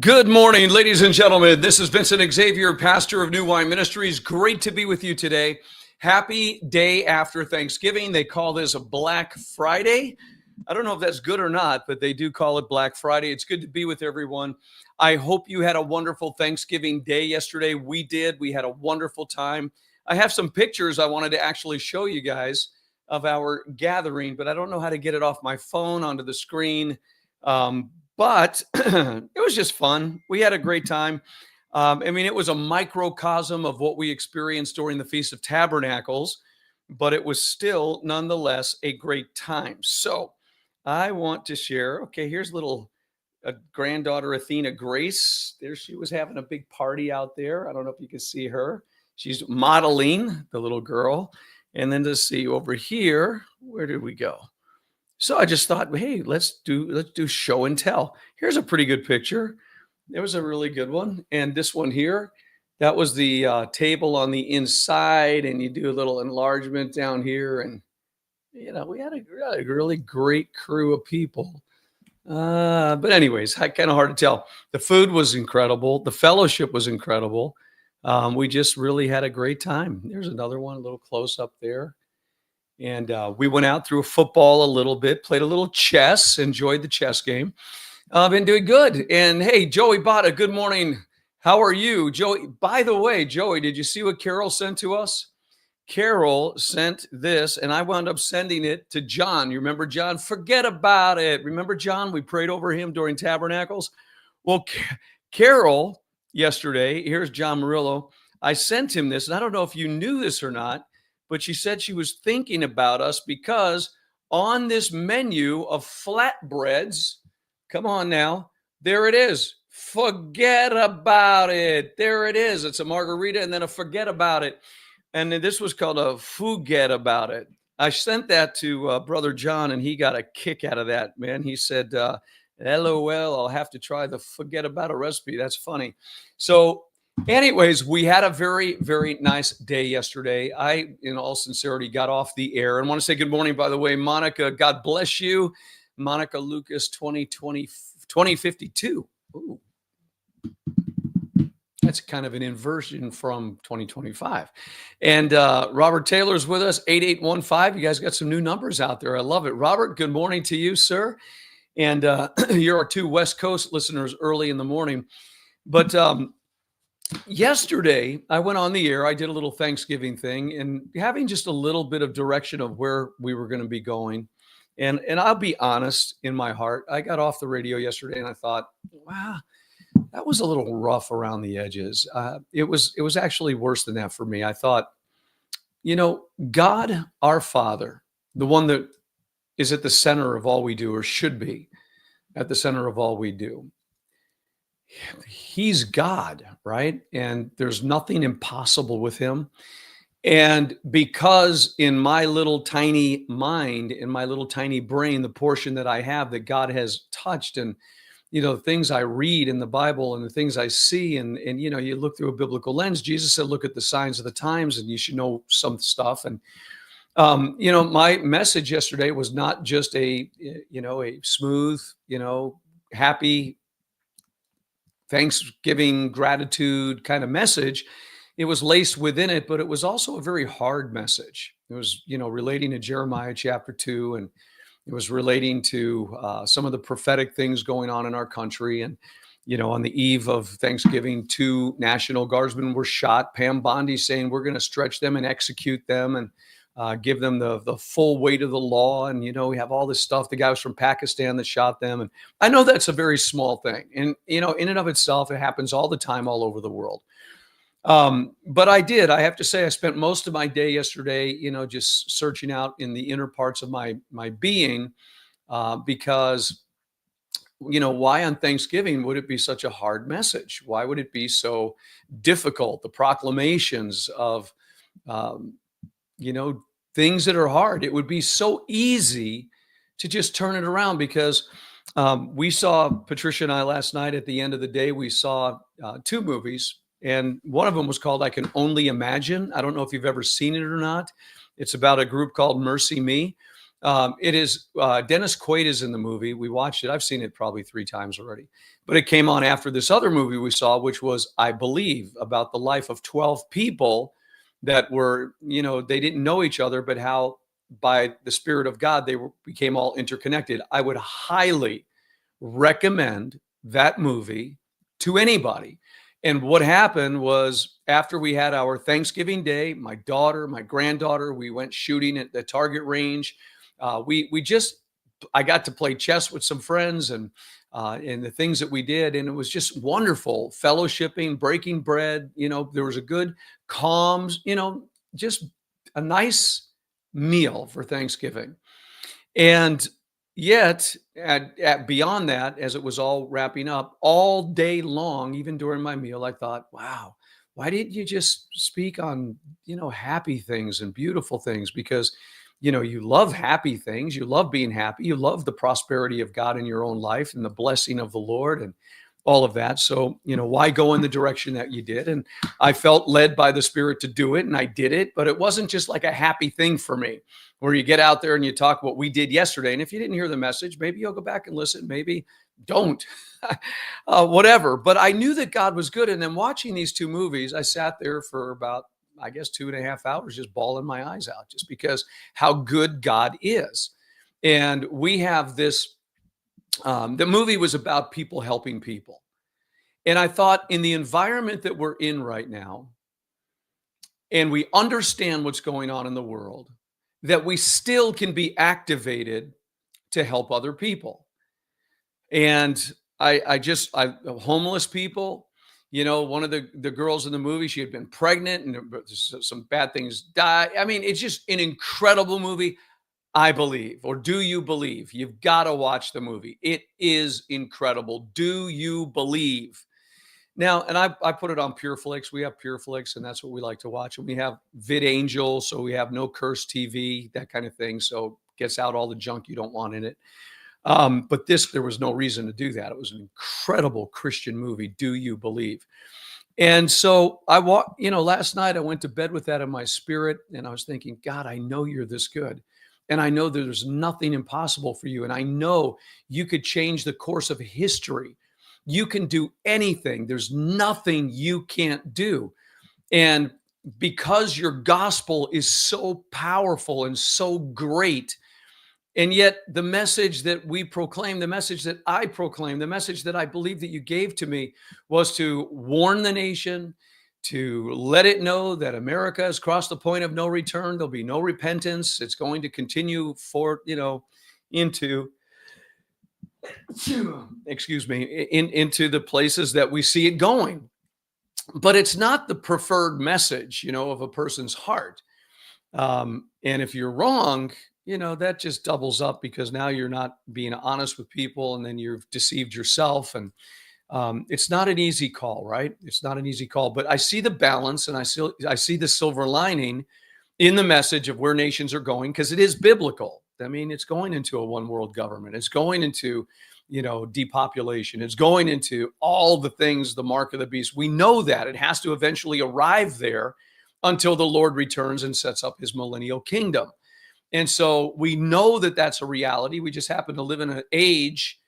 Good morning, ladies and gentlemen. This is Vincent Xavier, pastor of New Wine Ministries. Great to be with you today. Happy day after Thanksgiving. They call this a Black Friday. I don't know if that's good or not, but they do call it Black Friday. It's good to be with everyone. I hope you had a wonderful Thanksgiving day yesterday. We did. We had a wonderful time. I have some pictures I wanted to actually show you guys of our gathering, but I don't know how to get it off my phone onto the screen. But it was just fun. We had a great time. It was a microcosm of what we experienced during the Feast of Tabernacles, but it was still nonetheless a great time. So I want to share. Okay, here's little granddaughter Athena Grace. There she was having a big party out there. I don't know if you can see her. She's modeling, the little girl. And then to see over here, where did we go? So I just thought, hey, let's do show and tell. Here's a pretty good picture. There was a really good one. And this one here, that was the table on the inside, and you do a little enlargement down here. And, we had a really great crew of people. But anyways, kind of hard to tell. The food was incredible. The fellowship was incredible. We just really had a great time. There's another one, a little close up there. And we went out through football a little bit, played a little chess, enjoyed the chess game. Been doing good. And hey, Joey Bada, good morning. How are you? Joey, by the way, Joey, did you see what Carol sent to us? Carol sent this, and I wound up sending it to John. You remember John? Forget about it. Remember John? We prayed over him during Tabernacles. Well, Carol, yesterday, here's John Murillo. I sent him this, and I don't know if you knew this or not, but she said she was thinking about us because on this menu of flatbreads, come on now, there it is. Forget about it. There it is. It's a margarita and then a forget about it. And this was called a forget about it. I sent that to Brother John, and he got a kick out of that, man. He said, LOL, I'll have to try the forget about it recipe. That's funny. So anyways, we had a very, very nice day yesterday. I, in all sincerity, got off the air and want to say good morning, by the way, Monica. God bless you. Monica Lucas 2052. Ooh. That's kind of an inversion from 2025. And Robert Taylor's with us, 8815. You guys got some new numbers out there. I love it. Robert, good morning to you, sir. And you're our two West Coast listeners early in the morning. But yesterday, I went on the air. I did a little Thanksgiving thing and having just a little bit of direction of where we were going to be going. And I'll be honest, in my heart, I got off the radio yesterday and I thought, wow, that was a little rough around the edges. It was actually worse than that for me. I thought, God, our Father, the one that is at the center of all we do, or should be at the center of all we do. He's God, right? And there's nothing impossible with him. And because in my little tiny mind, in my little tiny brain, the portion that I have that God has touched, and the things I read in the Bible and the things I see, and you look through a biblical lens. Jesus said, look at the signs of the times, and you should know some stuff. And my message yesterday was not just a smooth, happy Thanksgiving gratitude kind of message. It was laced within it, but it was also a very hard message. It was, relating to Jeremiah chapter 2, and it was relating to some of the prophetic things going on in our country. And, on the eve of Thanksgiving, 2 National Guardsmen were shot. Pam Bondi saying we're going to stretch them and execute them and give them the full weight of the law. And, we have all this stuff. The guy was from Pakistan that shot them. And I know that's a very small thing. And, in and of itself, it happens all the time, all over the world. But I have to say, I spent most of my day yesterday, just searching out in the inner parts of my being, because, why on Thanksgiving would it be such a hard message? Why would it be so difficult? The proclamations of, things that are hard. It would be so easy to just turn it around, because we saw, Patricia and I last night at the end of the day, we saw 2 movies. And one of them was called I Can Only Imagine. I don't know if you've ever seen it or not. It's about a group called Mercy Me. It is Dennis Quaid is in the movie. We watched it. I've seen it probably 3 times already, but it came on after this other movie we saw, which was, I believe, about the life of 12 people that were, they didn't know each other, but how by the Spirit of God became all interconnected. I would highly recommend that movie to anybody. And what happened was, after we had our Thanksgiving Day, my daughter, my granddaughter, we went shooting at the target range. I got to play chess with some friends, and the things that we did, and it was just wonderful, fellowshipping, breaking bread. There was a good calms, just a nice meal for Thanksgiving. And yet, at beyond that, as it was all wrapping up, all day long, even during my meal, I thought, wow, why didn't you just speak on, happy things and beautiful things? Because, you love happy things. You love being happy. You love the prosperity of God in your own life and the blessing of the Lord and all of that. So, why go in the direction that you did? And I felt led by the Spirit to do it, and I did it. But it wasn't just like a happy thing for me, where you get out there and you talk what we did yesterday. And if you didn't hear the message, maybe you'll go back and listen. Maybe don't, whatever. But I knew that God was good. And then watching these 2 movies, I sat there for about, I guess, 2.5 hours, just bawling my eyes out, just because how good God is. And we have this, the movie was about people helping people. And I thought, in the environment that we're in right now, and we understand what's going on in the world, that we still can be activated to help other people. And homeless people, one of the girls in the movie, she had been pregnant and some bad things died. I mean, it's just an incredible movie. I believe, or do you believe? You've got to watch the movie. It is incredible. Do you believe? Now, and I put it on PureFlix. We have PureFlix, and that's what we like to watch. And we have VidAngel, so we have no curse TV, that kind of thing. So it gets out all the junk you don't want in it. But there was no reason to do that. It was an incredible Christian movie. Do you believe? And so last night I went to bed with that in my spirit, and I was thinking, God, I know you're this good. And I know there's nothing impossible for you. And I know you could change the course of history. You can do anything. There's nothing you can't do. And because your gospel is so powerful and so great, and yet the message that we proclaim, the message that I proclaim, the message that I believe that you gave to me was to warn the nation, to let it know that America has crossed the point of no return. There'll be no repentance. It's going to continue into the places that we see it going. But it's not the preferred message, of a person's heart. And if you're wrong, that just doubles up, because now you're not being honest with people, and then you've deceived yourself. And it's not an easy call, right? It's not an easy call, but I see the balance, and I see the silver lining in the message of where nations are going, because it is biblical. I mean, it's going into a one world government. It's going into, depopulation. It's going into all the things, the mark of the beast. We know that it has to eventually arrive there until the Lord returns and sets up his millennial kingdom. And so we know that that's a reality. We just happen to live in an age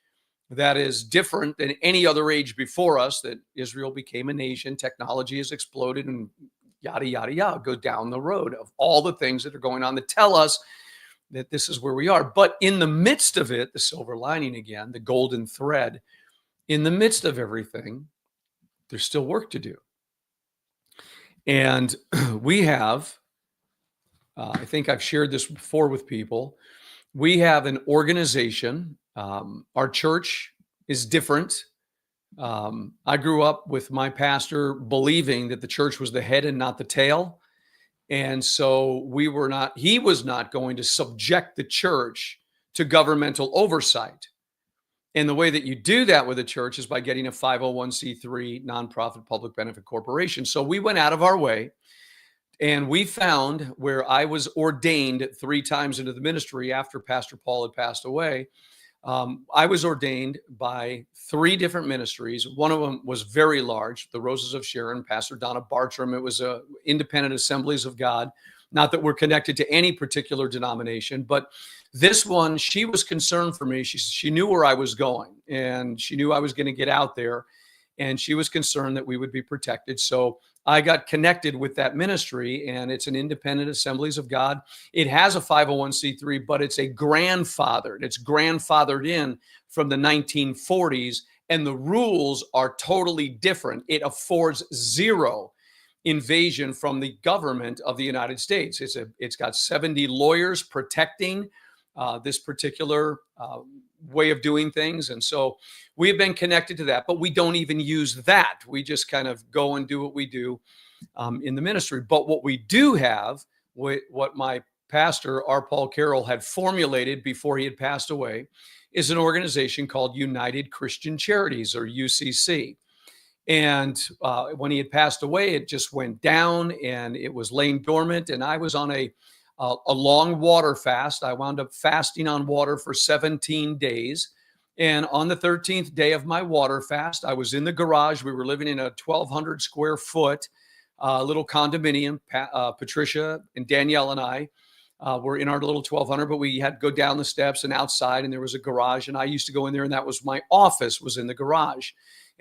that is different than any other age before us, that Israel became a nation, technology has exploded, and yada, yada, yada, go down the road of all the things that are going on that tell us that this is where we are. But in the midst of it, the silver lining again, the golden thread, in the midst of everything, there's still work to do. And we have, I think I've shared this before with people, we have an organization. Our church is different. I grew up with my pastor believing that the church was the head and not the tail. And so he was not going to subject the church to governmental oversight. And the way that you do that with a church is by getting a 501c3 nonprofit public benefit corporation. So we went out of our way, and we found where I was ordained 3 times into the ministry after Pastor Paul had passed away. I was ordained by 3 different ministries. One of them was very large, the Roses of Sharon, Pastor Donna Bartram. It was Independent Assemblies of God. Not that we're connected to any particular denomination, but this one, she was concerned for me. She knew where I was going, and she knew I was going to get out there, and she was concerned that we would be protected. So I got connected with that ministry, and it's an independent Assemblies of God. It has a 501c3, but it's a grandfathered. It's grandfathered in from the 1940s, and the rules are totally different. It affords zero invasion from the government of the United States. It's got 70 lawyers protecting this particular way of doing things. And so we have been connected to that, but we don't even use that. We just kind of go and do what we do in the ministry. But what we do have, what my pastor, R. Paul Carroll, had formulated before he had passed away, is an organization called United Christian Charities, or UCC. And when he had passed away, it just went down and it was laying dormant. And I was on a long water fast. I wound up fasting on water for 17 days. And on the 13th day of my water fast, I was in the garage. We were living in a 1,200 square foot little condominium. Patricia and Danielle and I were in our little 1,200, but we had to go down the steps and outside, and there was a garage. And I used to go in there, and that was my office, was in the garage.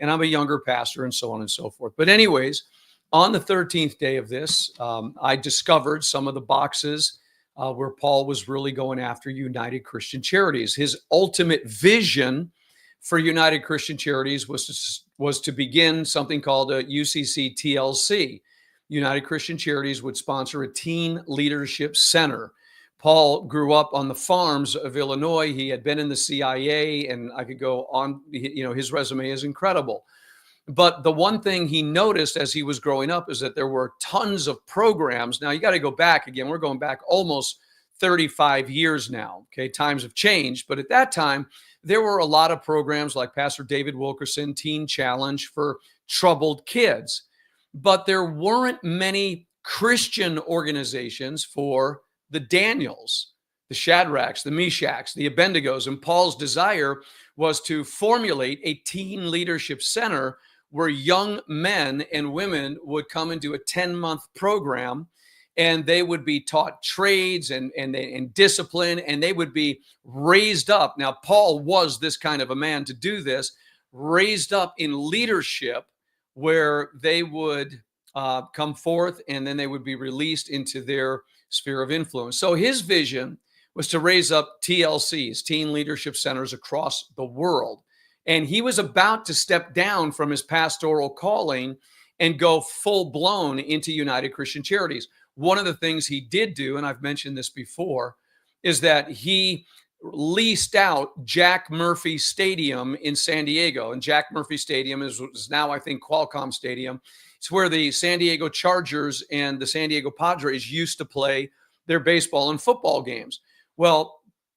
And I'm a younger pastor, and so on and so forth. But anyways, on the 13th day of this, I discovered some of the boxes where Paul was really going after United Christian Charities. His ultimate vision for United Christian Charities was to begin something called a UCC TLC. United Christian Charities would sponsor a teen leadership center. Paul grew up on the farms of Illinois. He had been in the CIA, and I could go on. His resume is incredible. But the one thing he noticed as he was growing up is that there were tons of programs. Now, you got to go back again. We're going back almost 35 years now. Okay, times have changed. But at that time, there were a lot of programs like Pastor David Wilkerson, Teen Challenge for troubled kids. But there weren't many Christian organizations for the Daniels, the Shadrachs, the Meshachs, the Abednegos. And Paul's desire was to formulate a teen leadership center where young men and women would come and do a 10-month program, and they would be taught trades and discipline, and they would be raised up. Now, Paul was this kind of a man to do this, raised up in leadership, where they would come forth, and then they would be released into their sphere of influence. So his vision was to raise up TLCs, teen leadership centers, across the world. And he was about to step down from his pastoral calling and go full blown into United Christian Charities. One of the things he did do, and I've mentioned this before, is that he leased out Jack Murphy Stadium in San Diego. And Jack Murphy Stadium is now, I think, Qualcomm Stadium. It's where the San Diego Chargers and the San Diego Padres used to play their baseball and football games. Well,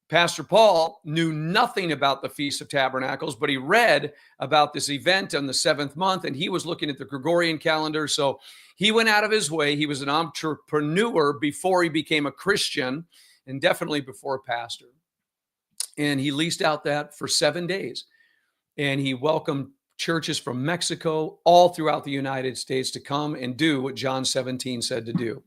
Pastor Paul knew nothing about the Feast of Tabernacles, but he read about this event on the 7th month, and he was looking at the Gregorian calendar. So he went out of his way. He was an entrepreneur before he became a Christian, and definitely before a pastor. And he leased out that for 7 days. And he welcomed churches from Mexico, all throughout the United States, to come and do what John 17 said to do: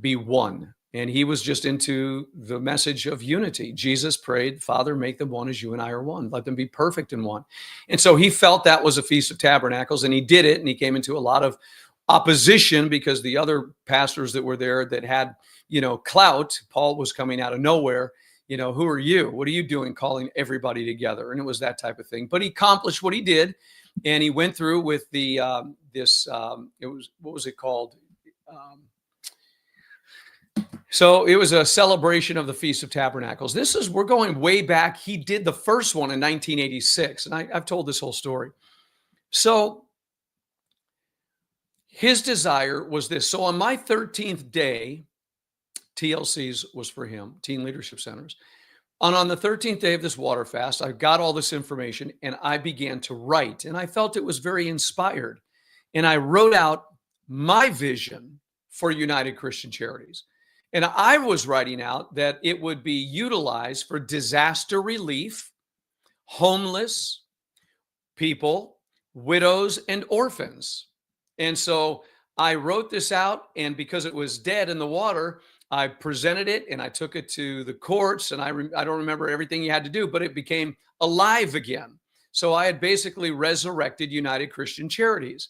be one. And he was just into the message of unity. Jesus prayed, Father, make them one as you and I are one. Let them be perfect in one. And so he felt that was a Feast of Tabernacles, and he did it. And he came into a lot of opposition because the other pastors that were there that had, clout, Paul was coming out of nowhere. Who are you? What are you doing calling everybody together? And it was that type of thing. But he accomplished what he did. And he went through with the, what was it called? So it was a celebration of the Feast of Tabernacles. We're going way back. He did the first one in 1986. And I've told this whole story. So his desire was this. So on my 13th day, TLCs was for him, Teen Leadership Centers. And on the 13th day of this water fast, I got all this information and I began to write. And I felt it was very inspired. And I wrote out my vision for United Christian Charities. And I was writing out that it would be utilized for disaster relief, homeless people, widows, and orphans. And so I wrote this out, and because it was dead in the water, I presented it and I took it to the courts. And I don't remember everything you had to do, but it became alive again. So I had basically resurrected United Christian Charities.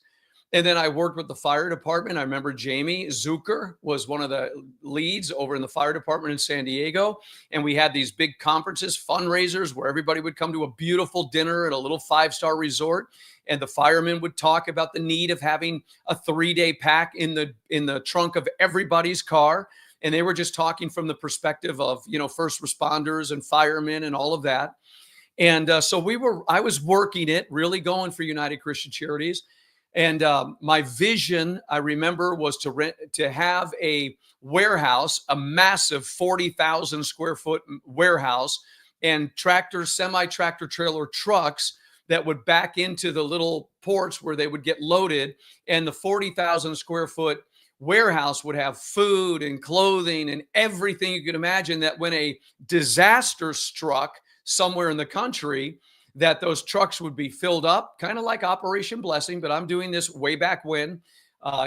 And then I worked with the fire department. I remember Jamie Zucker was one of the leads over in the fire department in San Diego. And we had these big conferences, fundraisers, where everybody would come to a beautiful dinner at a little 5-star resort. And the firemen would talk about the need of having a 3-day pack in the trunk of everybody's car. And they were just talking from the perspective of, first responders and firemen and all of that. And so I was working it, really going for United Christian Charities. And my vision, I remember, was to have a warehouse, a massive 40,000 square foot warehouse, and semi-tractor trailer trucks that would back into the little ports where they would get loaded. And the 40,000 square foot warehouse would have food and clothing and everything you could imagine, that when a disaster struck somewhere in the country, that those trucks would be filled up, kind of like Operation Blessing. But I'm doing this way back when,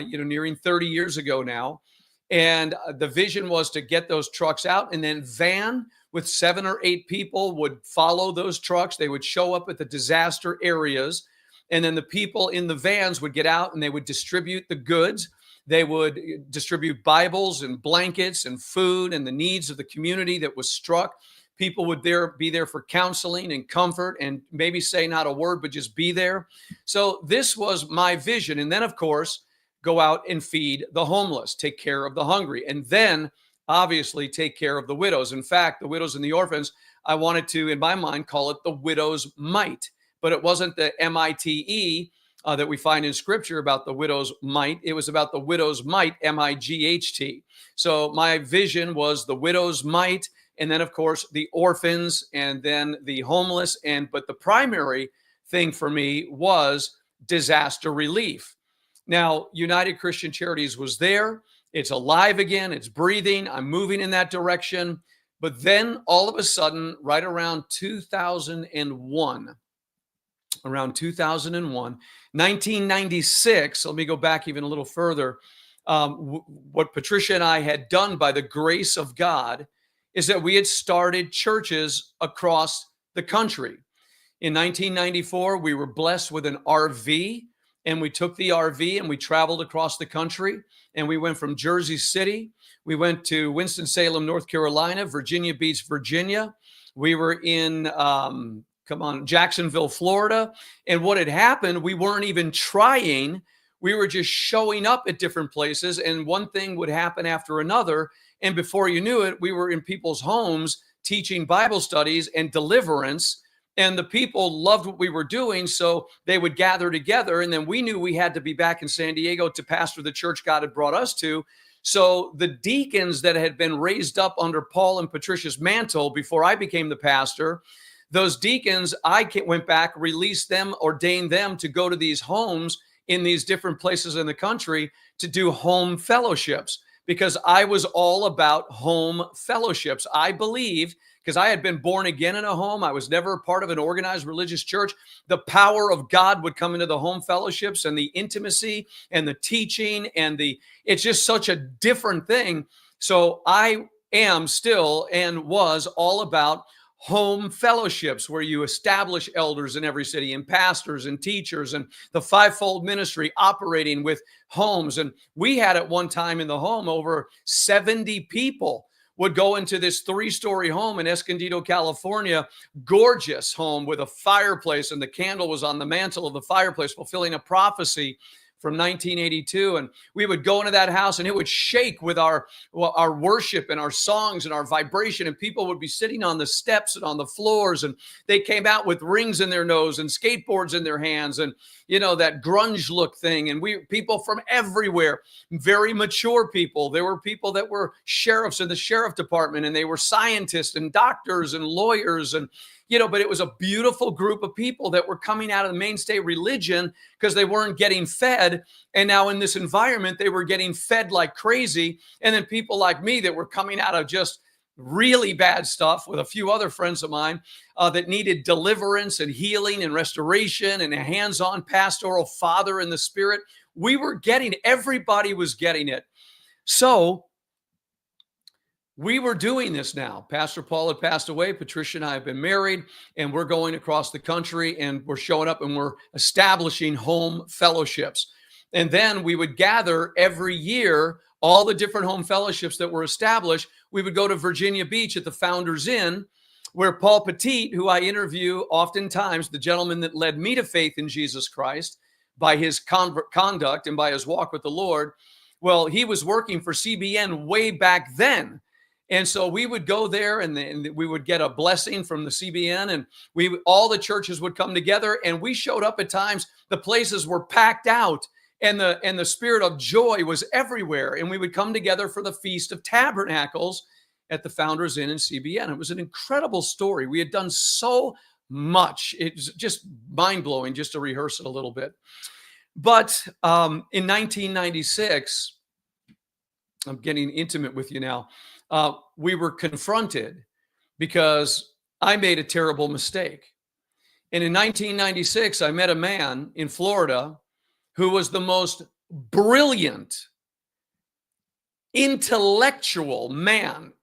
nearing 30 years ago now. And the vision was to get those trucks out, and then van with 7 or 8 people would follow those trucks. They would show up at the disaster areas. And then the people in the vans would get out and they would distribute the goods. They would distribute Bibles and blankets and food and the needs of the community that was struck. People would be there for counseling and comfort, and maybe say not a word, but just be there. So this was my vision. And then, of course, go out and feed the homeless, take care of the hungry, and then obviously take care of the widows. In fact, the widows and the orphans, I wanted to, in my mind, call it the widow's mite. But it wasn't the MITE that we find in Scripture about the widow's mite. It was about the widow's mite, MIGHT. So my vision was the widow's mite, and then, of course, the orphans, and then the homeless. But the primary thing for me was disaster relief. Now, United Christian Charities was there. It's alive again. It's breathing. I'm moving in that direction. But then all of a sudden, right around 2001, 1996, let me go back even a little further. What Patricia and I had done by the grace of God is that we had started churches across the country. In 1994, we were blessed with an RV, and we took the RV and we traveled across the country, and we went from Jersey City. We went to Winston-Salem, North Carolina, Virginia Beach, Virginia. We were in, Jacksonville, Florida. And what had happened, we weren't even trying. We were just showing up at different places, and one thing would happen after another. And before you knew it, we were in people's homes teaching Bible studies and deliverance. And the people loved what we were doing, so they would gather together. And then we knew we had to be back in San Diego to pastor the church God had brought us to. So the deacons that had been raised up under Paul and Patricia's mantle before I became the pastor, those deacons, I went back, released them, ordained them to go to these homes in these different places in the country to do home fellowships, because I was all about home fellowships. I believe, because I had been born again in a home, I was never a part of an organized religious church, the power of God would come into the home fellowships, and the intimacy and the teaching and it's just such a different thing. So I am still and was all about home fellowships, where you establish elders in every city and pastors and teachers, and the fivefold ministry operating with homes. And we had at one time in the home over 70 people would go into this 3-story home in Escondido, California, gorgeous home with a fireplace, and the candle was on the mantle of the fireplace, fulfilling a prophecy from 1982. And we would go into that house, and it would shake with our worship and our songs and our vibration. And people would be sitting on the steps and on the floors, and they came out with rings in their nose and skateboards in their hands, and that grunge look thing. And people from everywhere, very mature people. There were people that were sheriffs in the sheriff department, and they were scientists and doctors and lawyers, and but it was a beautiful group of people that were coming out of the mainstay religion because they weren't getting fed. And now in this environment, they were getting fed like crazy. And then people like me that were coming out of just really bad stuff with a few other friends of mine that needed deliverance and healing and restoration and a hands-on pastoral father in the spirit. Everybody was getting it. So we were doing this now. Pastor Paul had passed away. Patricia and I have been married, and we're going across the country, and we're showing up, and we're establishing home fellowships. And then we would gather every year, all the different home fellowships that were established. We would go to Virginia Beach at the Founders Inn, where Paul Petit, who I interview oftentimes, the gentleman that led me to faith in Jesus Christ by his conduct and by his walk with the Lord, well, he was working for CBN way back then. And so we would go there, and we would get a blessing from the CBN, and all the churches would come together, and we showed up at times. The places were packed out, and the spirit of joy was everywhere. And we would come together for the Feast of Tabernacles at the Founders Inn in CBN. It was an incredible story. We had done so much. It's just mind-blowing just to rehearse it a little bit. But in 1996, I'm getting intimate with you now. We were confronted because I made a terrible mistake. And in 1996, I met a man in Florida who was the most brilliant, intellectual man.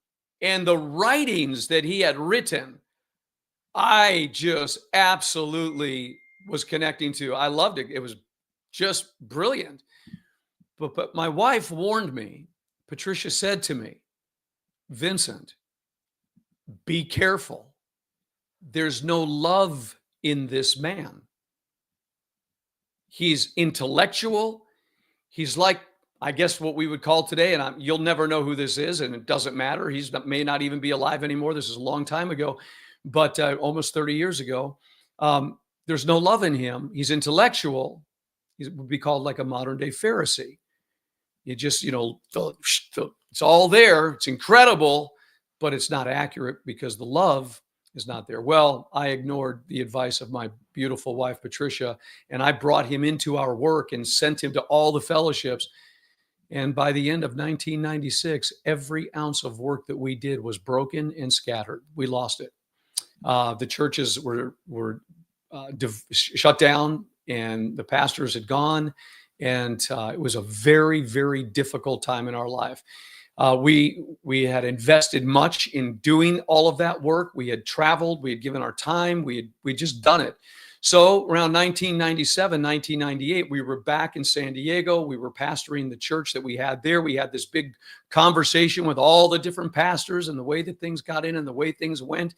And the writings that he had written, I just absolutely was connecting to. I loved it. It was just brilliant. But my wife warned me. Patricia said to me, Vincent, be careful. There's no love in this man. He's intellectual. He's like, I guess, what we would call today, and you'll never know who this is, and it doesn't matter. He may not even be alive anymore. This is a long time ago, but almost 30 years ago. There's no love in him. He's intellectual. He would be called like a modern day Pharisee. You just, it's all there. It's incredible, but it's not accurate because the love is not there. Well, I ignored the advice of my beautiful wife, Patricia, and I brought him into our work and sent him to all the fellowships. And by the end of 1996, every ounce of work that we did was broken and scattered. We lost it. The churches were shut down, and the pastors had gone. And it was a very, very difficult time in our life. We had invested much in doing all of that work. We had traveled. We had given our time. We had just done it. So around 1997, 1998, we were back in San Diego. We were pastoring the church that we had there. We had this big conversation with all the different pastors and the way that things got in and the way things went.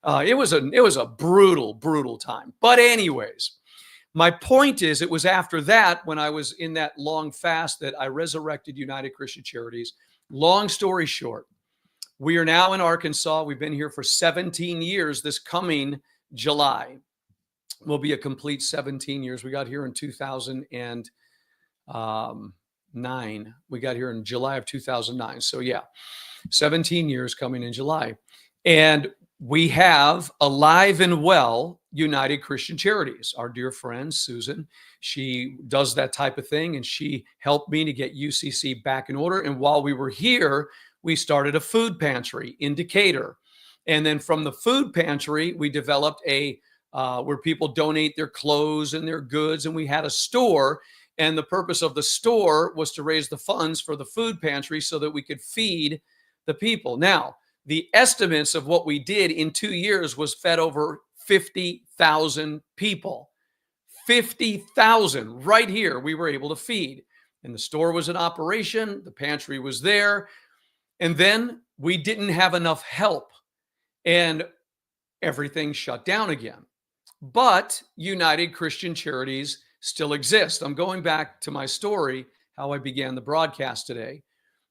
It was a brutal, brutal time. But anyways, my point is, it was after that, when I was in that long fast, that I resurrected United Christian Charities. Long story short, we are now in Arkansas. We've been here for 17 years. This coming July will be a complete 17 years. We got here in 2009. We got here in July of 2009. So yeah, 17 years coming in July. And we have Alive and Well United Christian Charities. Our dear friend, Susan, she does that type of thing, and she helped me to get UCC back in order. And while we were here, we started a food pantry in Decatur. And then from the food pantry, we developed where people donate their clothes and their goods. And we had a store. And the purpose of the store was to raise the funds for the food pantry so that we could feed the people. Now, the estimates of what we did in 2 years was fed over 50,000 people. 50,000 right here we were able to feed. And the store was in operation. The pantry was there. And then we didn't have enough help. And everything shut down again. But United Christian Charities still exist. I'm going back to my story, how I began the broadcast today.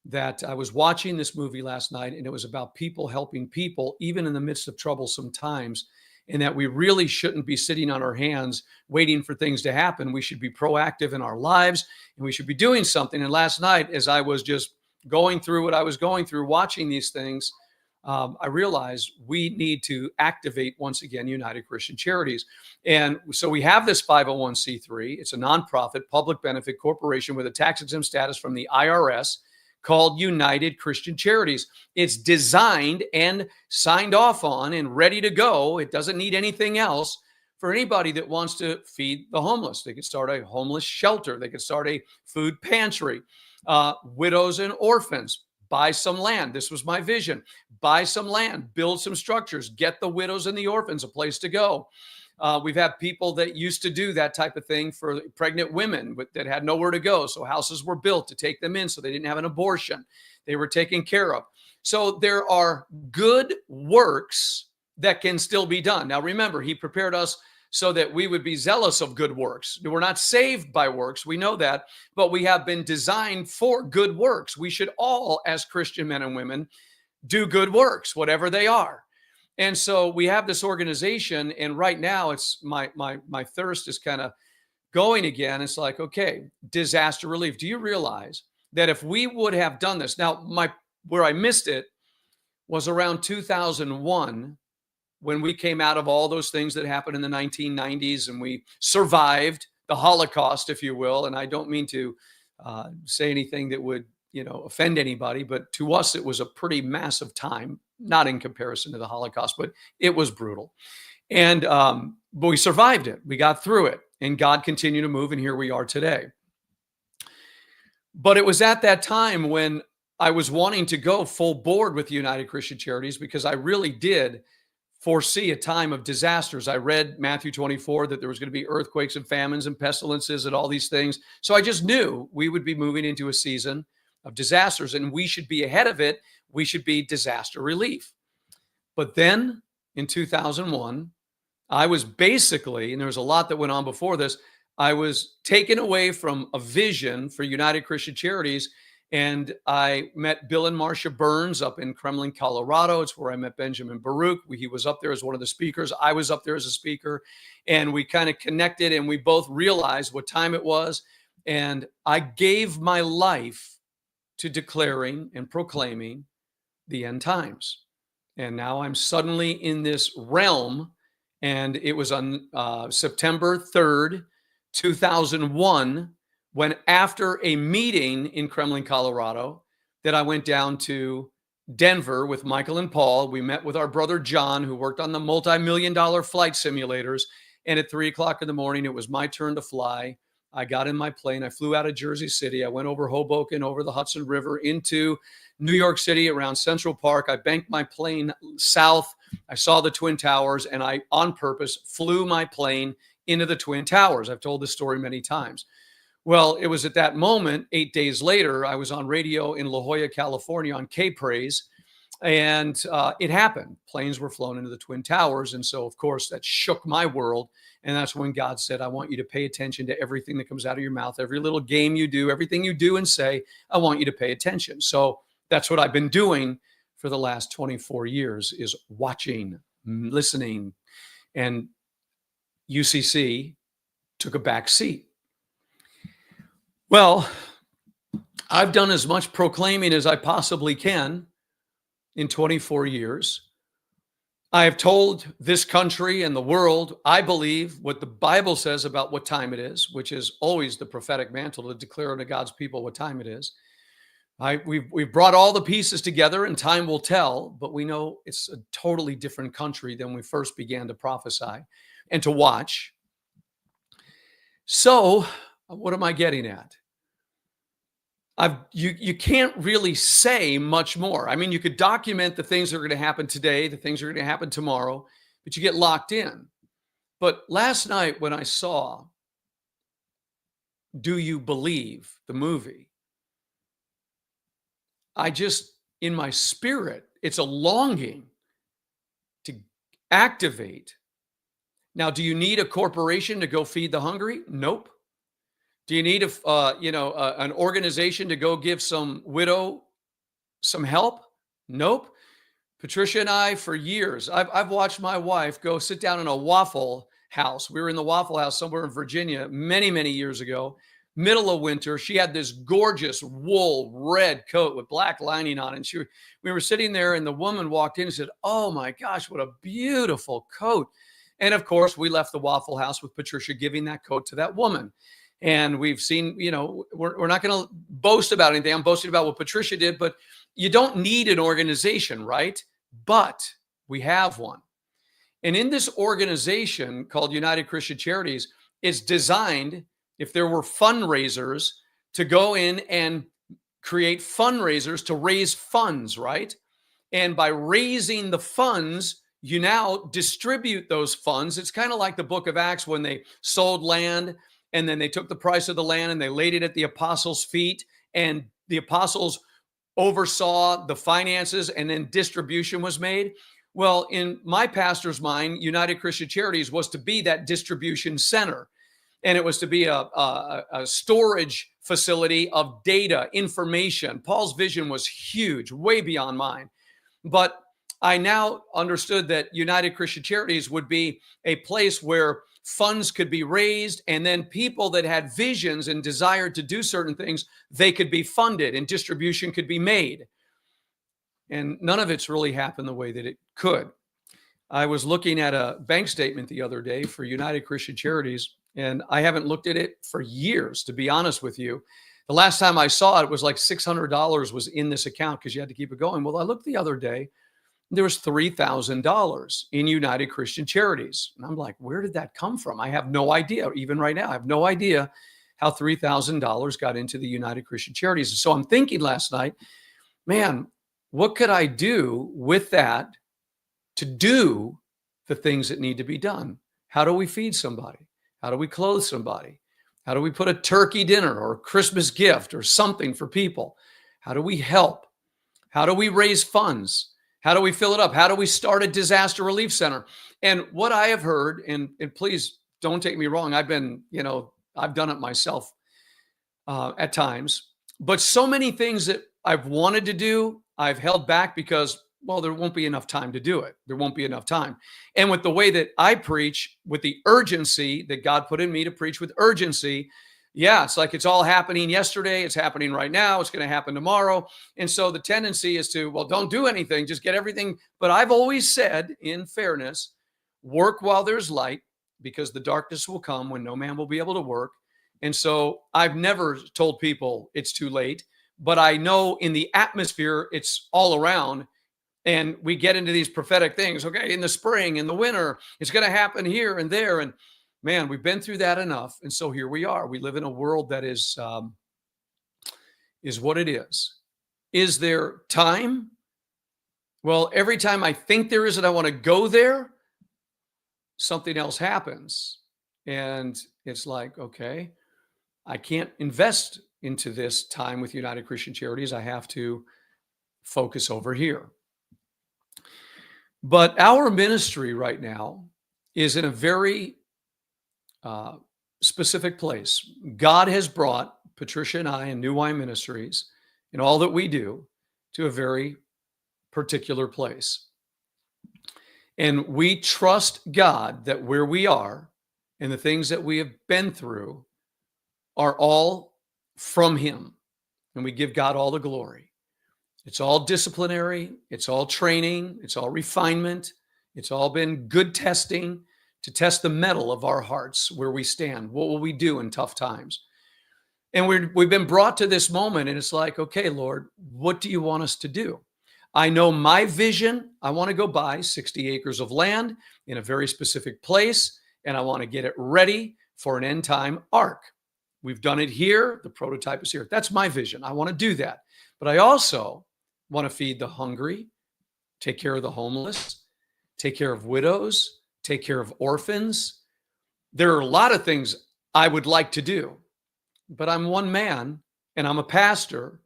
That I was watching this movie last night, and it was about people helping people, even in the midst of troublesome times, and that we really shouldn't be sitting on our hands waiting for things to happen. We should be proactive in our lives, and we should be doing something. And last night, as I was just going through what I was going through, watching these things, I realized we need to activate once again United Christian Charities. And so we have this 501c3. It's a nonprofit public benefit corporation with a tax exempt status from the IRS. called United Christian Charities. It's designed and signed off on and ready to go. It doesn't need anything else for anybody that wants to feed the homeless. They could start a homeless shelter. They could start a food pantry. Widows and orphans, buy some land. This was my vision. Buy some land, build some structures, get the widows and the orphans a place to go. We've had people that used to do that type of thing for pregnant women that had nowhere to go. So houses were built to take them in so they didn't have an abortion. They were taken care of. So there are good works that can still be done. Now, remember, he prepared us so that we would be zealous of good works. We're not saved by works. We know that, but we have been designed for good works. We should all, as Christian men and women, do good works, whatever they are. And so we have this organization, and right now it's my thirst is kind of going again. It's like, okay, disaster relief. Do you realize that if we would have done this, now where I missed it was around 2001, when we came out of all those things that happened in the 1990s and we survived the Holocaust, if you will. And I don't mean to say anything that would, offend anybody, but to us, it was a pretty massive time, not in comparison to the Holocaust, but it was brutal. And but we survived it. We got through it, and God continued to move, and here we are today. But it was at that time when I was wanting to go full board with United Christian Charities, because I really did foresee a time of disasters. I read Matthew 24, that there was going to be earthquakes and famines and pestilences and all these things. So I just knew we would be moving into a season of disasters, and we should be ahead of it. We should be disaster relief. But then in 2001, I was basically, and there was a lot that went on before this, I was taken away from a vision for United Christian Charities. And I met Bill and Marcia Burns up in Kremlin, Colorado. It's where I met Benjamin Baruch. He was up there as one of the speakers. I was up there as a speaker. And we kind of connected, and we both realized what time it was. And I gave my life to declaring and proclaiming the end times. And now I'm suddenly in this realm. And it was on September 3rd, 2001, when after a meeting in Kremlin, Colorado, that I went down to Denver with Michael and Paul. We met with our brother John, who worked on the multi-million-dollar flight simulators. And at 3:00 in the morning, it was my turn to fly. I got in my plane. I flew out of Jersey City. I went over Hoboken, over the Hudson River, into New York City, around Central Park. I banked my plane south. I saw the Twin Towers, and I, on purpose, flew my plane into the Twin Towers. I've told this story many times. Well, it was at that moment, 8 days later, I was on radio in La Jolla, California on K-Praise, and it happened. Planes were flown into the Twin Towers. And so, of course, that shook my world. And that's when God said, I want you to pay attention to everything that comes out of your mouth, every little game you do, everything you do and say, I want you to pay attention. So that's what I've been doing for the last 24 years, is watching, listening. And UCC took a back seat. Well, I've done as much proclaiming as I possibly can in 24 years. I have told this country and the world, I believe, what the Bible says about what time it is, which is always the prophetic mantle to declare unto God's people what time it is. We've brought all the pieces together, and time will tell, but we know it's a totally different country than we first began to prophesy and to watch. So, what am I getting at? You can't really say much more. I mean, you could document the things that are going to happen today, the things that are going to happen tomorrow, but you get locked in. But last night when I saw Do You Believe, the movie, I just, in my spirit, it's a longing to activate. Now, do you need a corporation to go feed the hungry? Nope. Do you need an organization to go give some widow some help? Nope. Patricia and I, for years, I've watched my wife go sit down in a Waffle House. We were in the Waffle House somewhere in Virginia many, many years ago, middle of winter. She had this gorgeous wool red coat with black lining on it. And we were sitting there, and the woman walked in and said, "Oh my gosh, what a beautiful coat." And of course, we left the Waffle House with Patricia giving that coat to that woman. And we've seen, we're not going to boast about anything. I'm boasting about what Patricia did, but you don't need an organization, right? But we have one. And in this organization called United Christian Charities, it's designed, if there were fundraisers, to go in and create fundraisers to raise funds, right? And by raising the funds, you now distribute those funds. It's kind of like the book of Acts when they sold land and then they took the price of the land and they laid it at the apostles' feet, and the apostles oversaw the finances, and then distribution was made. Well, in my pastor's mind, United Christian Charities was to be that distribution center. And it was to be a storage facility of data, information. Paul's vision was huge, way beyond mine. But I now understood that United Christian Charities would be a place where funds could be raised, and then people that had visions and desired to do certain things, they could be funded and distribution could be made. And none of it's really happened the way that it could. I was looking at a bank statement the other day for United Christian Charities, and I haven't looked at it for years, to be honest with you. The last time I saw it was like $600 was in this account because you had to keep it going. Well, I looked the other day, there was $3,000 in United Christian Charities. And I'm like, where did that come from? I have no idea. Even right now, I have no idea how $3,000 got into the United Christian Charities. So I'm thinking last night, man, what could I do with that to do the things that need to be done? How do we feed somebody? How do we clothe somebody? How do we put a turkey dinner or a Christmas gift or something for people? How do we help? How do we raise funds? How do we fill it up? How do we start a disaster relief center? And what I have heard, and please don't take me wrong, I've done it myself at times, but so many things that I've wanted to do, I've held back because, well, there won't be enough time to do it. There won't be enough time. And with the way that I preach, with the urgency that God put in me to preach with urgency, yeah, it's like it's all happening yesterday. It's happening right now. It's going to happen tomorrow. And so the tendency is to, well, don't do anything. Just get everything. But I've always said, in fairness, work while there's light, because the darkness will come when no man will be able to work. And so I've never told people it's too late, but I know in the atmosphere, it's all around. And we get into these prophetic things. Okay, in the spring, in the winter, it's going to happen here and there. And man, we've been through that enough. And so here we are. We live in a world that is what it is. Is there time? Well, every time I think there is and I want to go there, something else happens. And it's like, okay, I can't invest into this time with United Christian Charities. I have to focus over here. But our ministry right now is in a very specific place. God has brought Patricia and I and New Wine Ministries and all that we do to a very particular place. And we trust God that where we are and the things that we have been through are all from Him. And we give God all the glory. It's all disciplinary. It's all training. It's all refinement. It's all been good testing to test the metal of our hearts, where we stand. What will we do in tough times? And we've been brought to this moment, and it's like, okay, Lord, what do you want us to do? I know my vision. I want to go buy 60 acres of land in a very specific place, and I want to get it ready for an end time ark. We've done it here. The prototype is here. That's my vision. I want to do that. But I also want to feed the hungry, take care of the homeless, take care of widows, take care of orphans. There are a lot of things I would like to do, but I'm one man and I'm a pastor,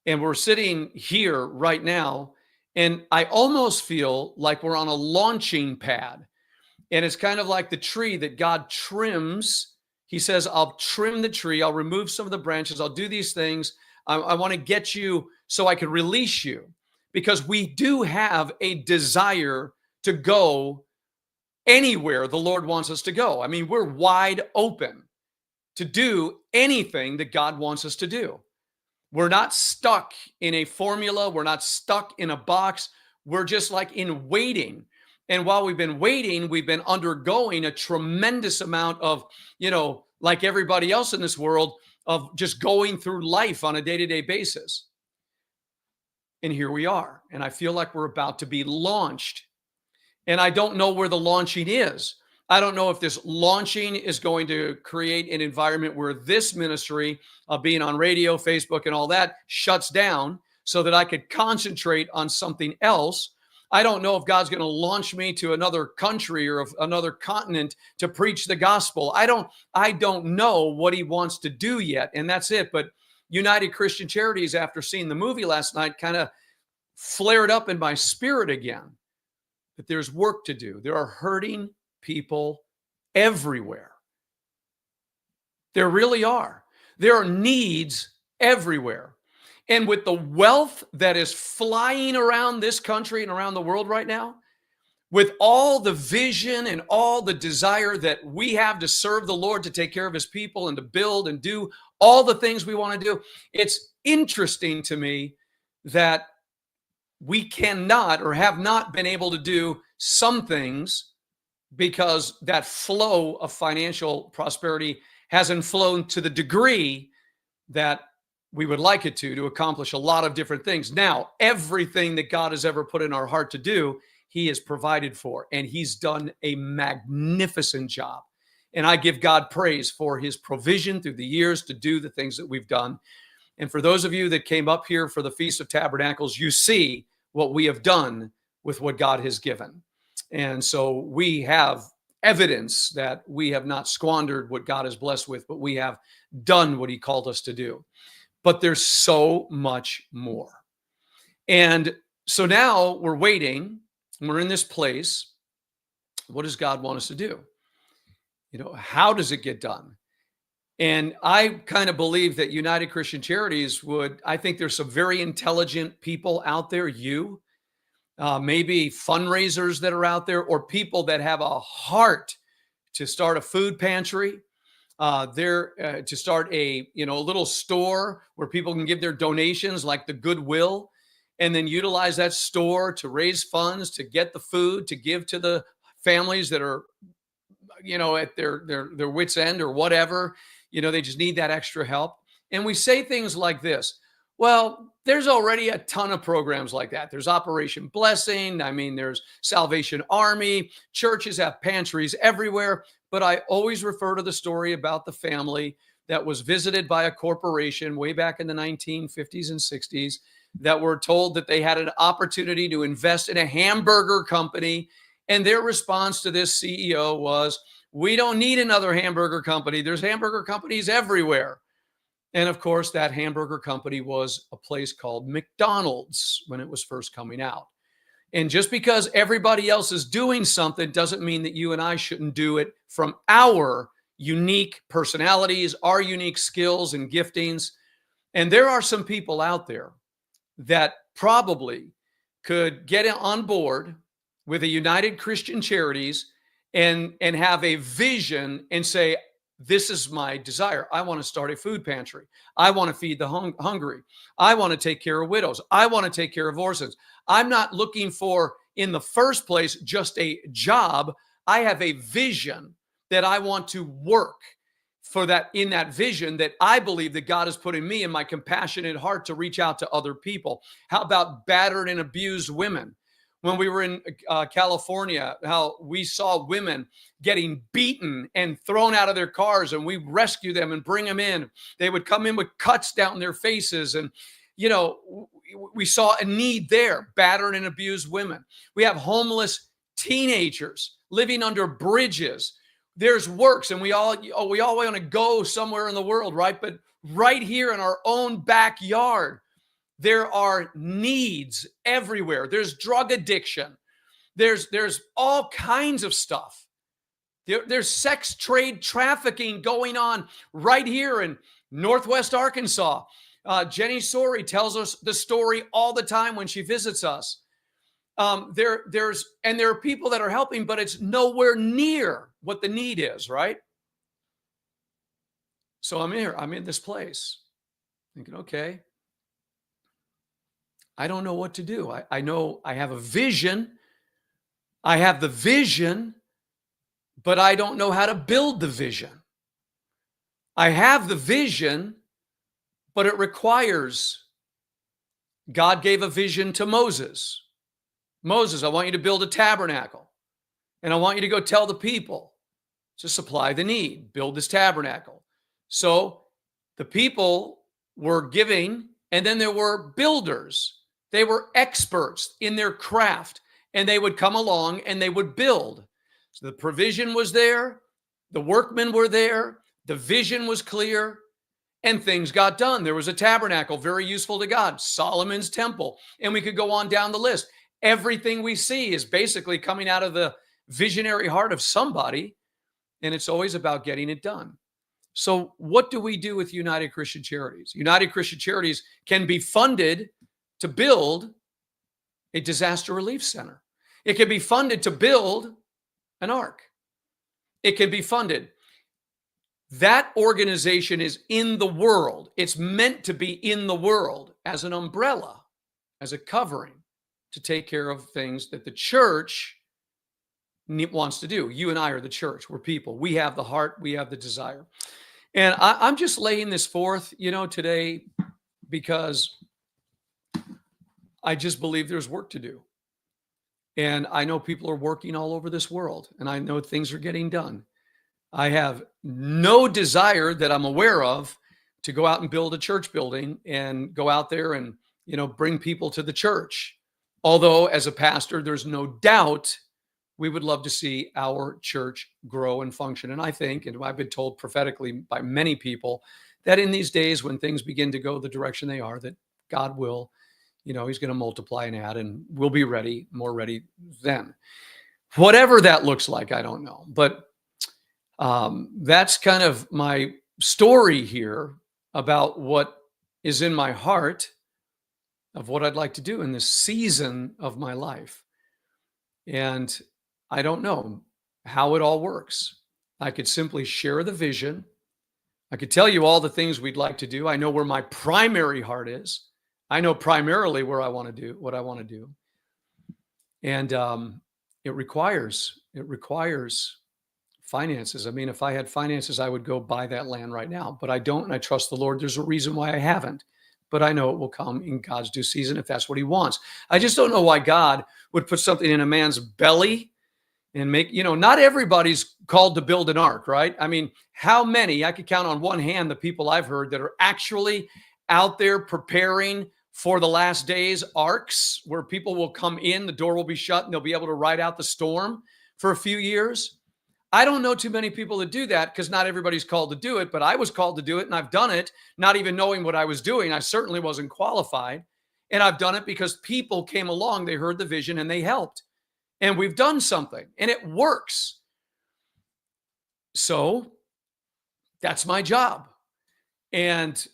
and we're sitting here right now, and I almost feel like we're on a launching pad. And it's kind of like the tree that God trims. He says, I'll trim the tree. I'll remove some of the branches. I'll do these things. I want to get you so I can release you, because we do have a desire to go anywhere the Lord wants us to go. I mean, we're wide open to do anything that God wants us to do. We're not stuck in a formula. We're not stuck in a box. We're just like in waiting. And while we've been waiting, we've been undergoing a tremendous amount of, like everybody else in this world, of just going through life on a day-to-day basis. And here we are. And I feel like we're about to be launched. And I don't know where the launching is. I don't know if this launching is going to create an environment where this ministry of being on radio, Facebook, and all that shuts down so that I could concentrate on something else. I don't know if God's going to launch me to another country or another continent to preach the gospel. I don't know what he wants to do yet, and that's it. But United Christian Charities, after seeing the movie last night, kind of flared up in my spirit again. But there's work to do. There are hurting people everywhere. There really are. There are needs everywhere. And with the wealth that is flying around this country and around the world right now, with all the vision and all the desire that we have to serve the Lord, to take care of his people and to build and do all the things we want to do, it's interesting to me that we cannot or have not been able to do some things because that flow of financial prosperity hasn't flown to the degree that we would like it to accomplish a lot of different things. Now, everything that God has ever put in our heart to do, he has provided for, and he's done a magnificent job. And I give God praise for his provision through the years to do the things that we've done. And for those of you that came up here for the Feast of Tabernacles, you see what we have done with what God has given. And so we have evidence that we have not squandered what God has blessed with, but we have done what he called us to do. But there's so much more. And so now we're waiting. We're in this place. What does God want us to do? How does it get done? And I kind of believe that United Christian Charities I think there's some very intelligent people out there, maybe fundraisers that are out there, or people that have a heart to start a food pantry. To start a little store where people can give their donations, like the Goodwill, and then utilize that store to raise funds to get the food to give to the families that are at their wits end or whatever. They just need that extra help. And we say things like this: well, there's already a ton of programs like that. There's Operation Blessing. There's Salvation Army. Churches have pantries everywhere. But I always refer to the story about the family that was visited by a corporation way back in the 1950s and 60s that were told that they had an opportunity to invest in a hamburger company. And their response to this CEO was, "We don't need another hamburger company. There's hamburger companies everywhere." And of course, that hamburger company was a place called McDonald's when it was first coming out. And just because everybody else is doing something doesn't mean that you and I shouldn't do it from our unique personalities, our unique skills and giftings. And there are some people out there that probably could get on board with a United Christian Charities and have a vision and say, this is my desire. I want to start a food pantry. I want to feed the hungry. I want to take care of widows. I want to take care of orphans. I'm not looking for, in the first place, just a job. I have a vision that I want to work for, that in that vision that I believe that God has put in me, in my compassionate heart, to reach out to other people. How about battered and abused women? When we were in California, how we saw women getting beaten and thrown out of their cars, and we rescue them and bring them in. They would come in with cuts down their faces. And, we saw a need there, battered and abused women. We have homeless teenagers living under bridges. There's works, and we all want to go somewhere in the world, right? But right here in our own backyard, there are needs everywhere. There's drug addiction. There's all kinds of stuff. There's sex trade trafficking going on right here in Northwest Arkansas. Jenny Sorey tells us the story all the time when she visits us. There are people that are helping, but it's nowhere near what the need is, right? So I'm here. I'm in this place thinking, okay, I don't know what to do. I know I have a vision. I have the vision, but I don't know how to build the vision. I have the vision, but it requires, God gave a vision to Moses. Moses, I want you to build a tabernacle, and I want you to go tell the people to supply the need, build this tabernacle. So the people were giving, and then there were builders. They were experts in their craft, and they would come along and they would build. So the provision was there, the workmen were there, the vision was clear, and things got done. There was a tabernacle, very useful to God, Solomon's temple, and we could go on down the list. Everything we see is basically coming out of the visionary heart of somebody, and it's always about getting it done. So what do we do with United Christian Charities? United Christian Charities can be funded to build a disaster relief center. It can be funded to build an ark. It can be funded. That organization is in the world. It's meant to be in the world as an umbrella, as a covering to take care of things that the church wants to do. You and I are the church. We're people. We have the heart. We have the desire. And I'm just laying this forth, today because I just believe there's work to do. And I know people are working all over this world, and I know things are getting done. I have no desire that I'm aware of to go out and build a church building and go out there and, bring people to the church. Although as a pastor, there's no doubt we would love to see our church grow and function. And I think, and I've been told prophetically by many people, that in these days when things begin to go the direction they are, that God will, he's going to multiply and add, and we'll be ready, more ready then. Whatever that looks like, I don't know. But that's kind of my story here about what is in my heart of what I'd like to do in this season of my life. And I don't know how it all works. I could simply share the vision. I could tell you all the things we'd like to do. I know where my primary heart is. I know primarily where I want to do what I want to do. And it requires finances. I mean, if I had finances, I would go buy that land right now, but I don't. And I trust the Lord. There's a reason why I haven't, but I know it will come in God's due season if that's what he wants. I just don't know why God would put something in a man's belly and make, not everybody's called to build an ark, right? I mean, how many, I could count on one hand the people I've heard that are actually out there preparing for the last days arks where people will come in, the door will be shut, and they'll be able to ride out the storm for a few years. I don't know too many people that do that because not everybody's called to do it, but I was called to do it and I've done it, not even knowing what I was doing. I certainly wasn't qualified. And I've done it because people came along, they heard the vision and they helped. And we've done something and it works. So that's my job. And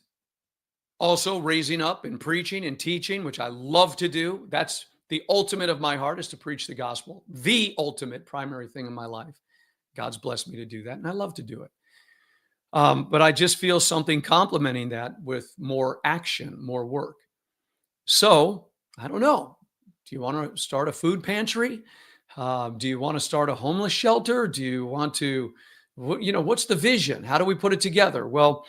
also raising up and preaching and teaching, which I love to do. That's the ultimate of my heart, is to preach the gospel. The ultimate primary thing in my life. God's blessed me to do that, and I love to do it. But I just feel something complementing that with more action, more work. So I don't know. Do you want to start a food pantry? Do you want to start a homeless shelter? Do you want to, what's the vision? How do we put it together? Well,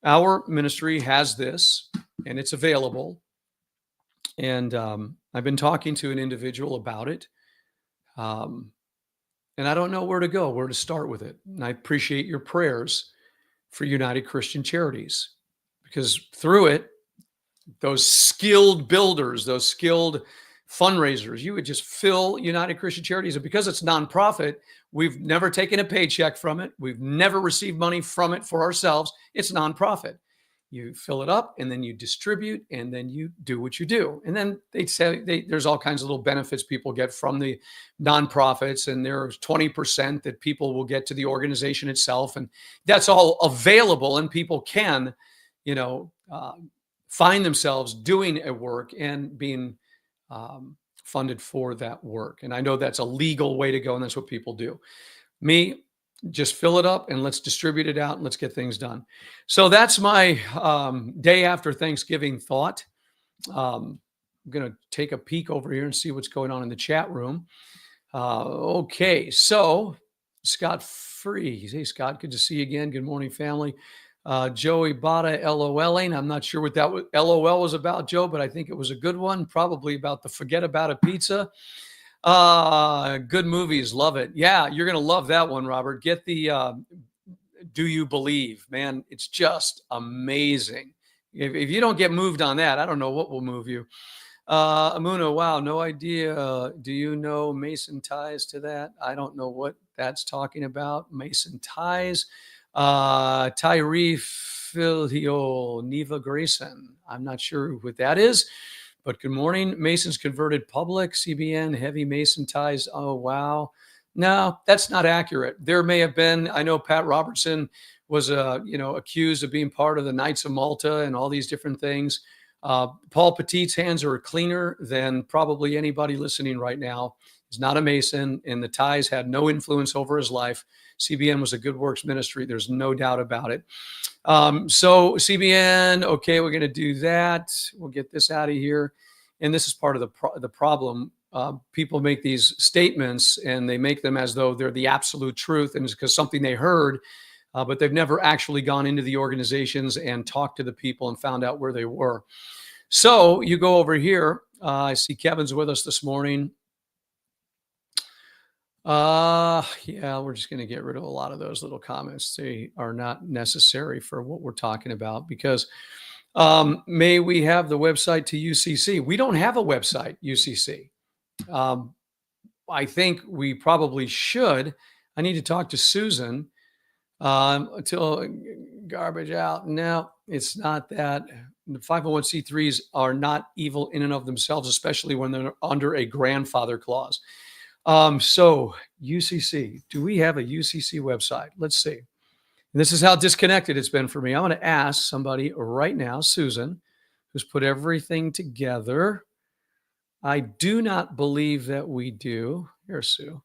our ministry has this, and it's available. And I've been talking to an individual about it. And I don't know where to start with it. And I appreciate your prayers for United Christian Charities, because through it, those skilled builders, those skilled fundraisers, you would just fill United Christian Charities. And because it's nonprofit, we've never taken a paycheck from it. We've never received money from it for ourselves. It's nonprofit. You fill it up and then you distribute and then you do what you do. And then they say there's all kinds of little benefits people get from the nonprofits, and there's 20% that people will get to the organization itself. And that's all available, and people can, find themselves doing a work and being funded for that work. And I know that's a legal way to go, and that's what people do. Me, just fill it up and let's distribute it out and let's get things done. So that's my day after Thanksgiving thought. I'm going to take a peek over here and see what's going on in the chat room. Okay, so Scott Free. Hey, Scott, good to see you again. Good morning, family. Joey Bada LOLing. I'm not sure what that LOL was about, Joe, but I think it was a good one. Probably about the forget about a pizza. Good movies. Love it. Yeah, you're going to love that one, Robert. Get the Do You Believe? Man, it's just amazing. If you don't get moved on that, I don't know what will move you. Amuna, wow, no idea. Do you know Mason ties to that? I don't know what that's talking about. Mason ties. Tyree Filio Neva Grayson. I'm not sure what that is, but good morning. Mason's converted public, CBN, heavy Mason ties. Oh, wow. No, that's not accurate. There may have been, I know Pat Robertson was, accused of being part of the Knights of Malta and all these different things. Paul Petit's hands are cleaner than probably anybody listening right now. He's not a Mason, and the ties had no influence over his life. CBN was a good works ministry. There's no doubt about it. So CBN, okay, we're going to do that. We'll get this out of here. And this is part of the problem. People make these statements, and they make them as though they're the absolute truth, and it's because something they heard, but they've never actually gone into the organizations and talked to the people and found out where they were. So you go over here. I see Kevin's with us this morning. Yeah, we're just going to get rid of a lot of those little comments. They are not necessary for what we're talking about, because may we have the website to UCC? We don't have a website, UCC. I think we probably should. I need to talk to Susan until garbage out. No, it's not that. The 501c3s are not evil in and of themselves, especially when they're under a grandfather clause. So UCC, do we have a UCC website? Let's see. And this is how disconnected it's been for me. I'm going to ask somebody right now, Susan, who's put everything together. I do not believe that we do. Here's Sue.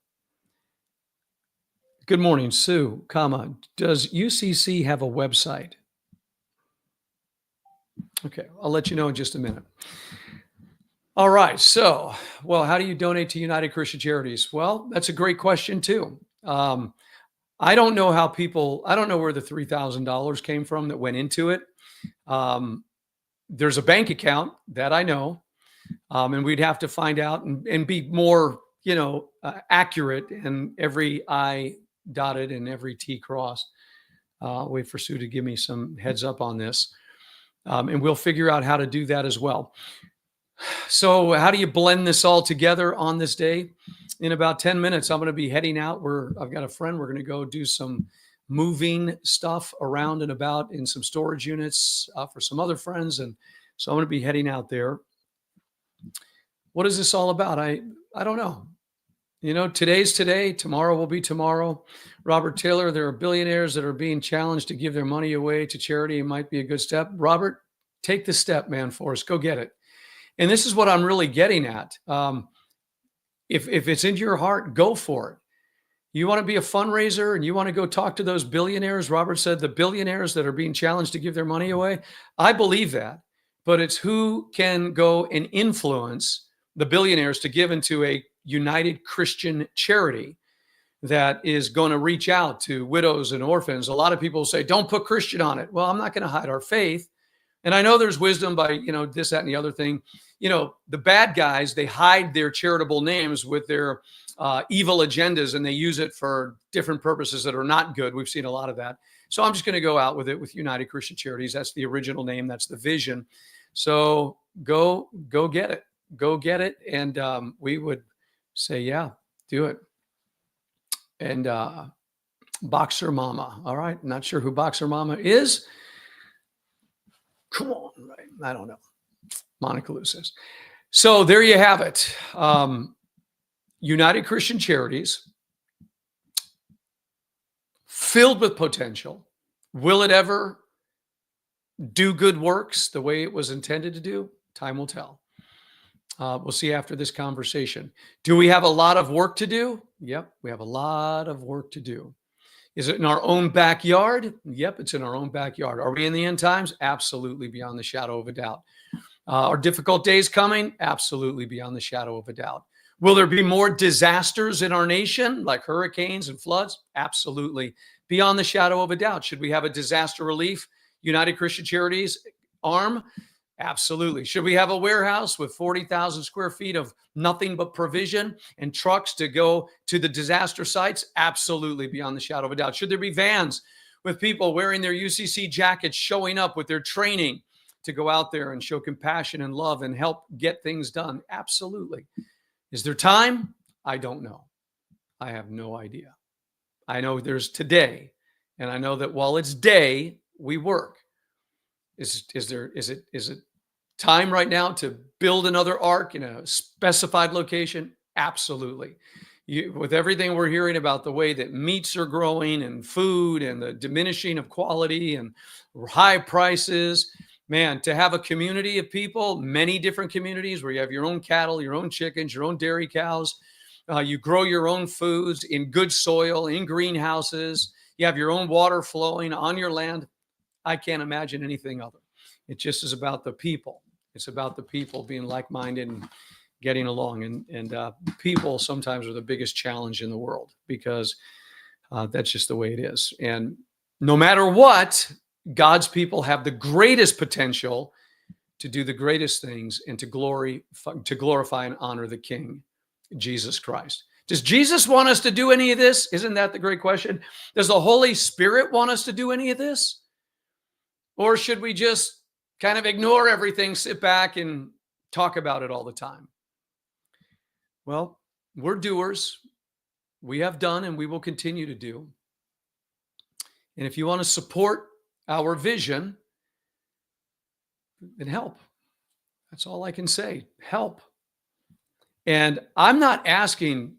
Good morning, Sue, does UCC have a website? Okay, I'll let you know in just a minute. All right, so, well, how do you donate to United Christian Charities? Well, that's a great question too. I don't know I don't know where the $3,000 came from that went into it. There's a bank account that I know, and we'd have to find out and be more, accurate, and every I dotted and every T crossed. Wait for Sue to give me some heads up on this. And we'll figure out how to do that as well. So how do you blend this all together on this day? In about 10 minutes, I'm going to be heading out. I've got a friend. We're going to go do some moving stuff around and about in some storage units for some other friends. And so I'm going to be heading out there. What is this all about? I don't know. Today's today. Tomorrow will be tomorrow. Robert Taylor, there are billionaires that are being challenged to give their money away to charity. It might be a good step. Robert, take the step, man, for us. Go get it. And this is what I'm really getting at. If it's in your heart, go for it. You want to be a fundraiser and you want to go talk to those billionaires. Robert said the billionaires that are being challenged to give their money away. I believe that, but it's who can go and influence the billionaires to give into a United Christian charity that is going to reach out to widows and orphans. A lot of people say, don't put Christian on it. Well, I'm not going to hide our faith. And I know there's wisdom by, this, that, and the other thing. The bad guys, they hide their charitable names with their evil agendas, and they use it for different purposes that are not good. We've seen a lot of that. So I'm just going to go out with it with United Christian Charities. That's the original name. That's the vision. So go get it. Go get it. And we would say, yeah, do it. And Boxer Mama. All right. Not sure who Boxer Mama is. Come on, right? I don't know. Monica Lou says. So there you have it. United Christian Charities, filled with potential. Will it ever do good works the way it was intended to do? Time will tell. We'll see after this conversation. Do we have a lot of work to do? Yep, we have a lot of work to do. Is it in our own backyard? Yep, it's in our own backyard. Are we in the end times? Absolutely, beyond the shadow of a doubt. Are difficult days coming? Absolutely, beyond the shadow of a doubt. Will there be more disasters in our nation, like hurricanes and floods? Absolutely. Beyond the shadow of a doubt. Should we have a disaster relief United Christian Charities arm? Absolutely. Should we have a warehouse with 40,000 square feet of nothing but provision and trucks to go to the disaster sites? Absolutely, beyond the shadow of a doubt. Should there be vans with people wearing their UCC jackets, showing up with their training to go out there and show compassion and love and help get things done? Absolutely. Is there time? I don't know. I have no idea. I know there's today, and I know that while it's day, we work. Is it time right now to build another ark in a specified location? Absolutely. With everything we're hearing about the way that meats are growing and food and the diminishing of quality and high prices, man, to have a community of people, many different communities where you have your own cattle, your own chickens, your own dairy cows, you grow your own foods in good soil, in greenhouses, you have your own water flowing on your land. I can't imagine anything other. It just is about the people. It's about the people being like-minded and getting along. And people sometimes are the biggest challenge in the world because that's just the way it is. And no matter what, God's people have the greatest potential to do the greatest things and to glorify and honor the King, Jesus Christ. Does Jesus want us to do any of this? Isn't that the great question? Does the Holy Spirit want us to do any of this? Or should we just kind of ignore everything, sit back and talk about it all the time? Well, we're doers. We have done and we will continue to do. And if you want to support our vision, then help. That's all I can say. Help. And I'm not asking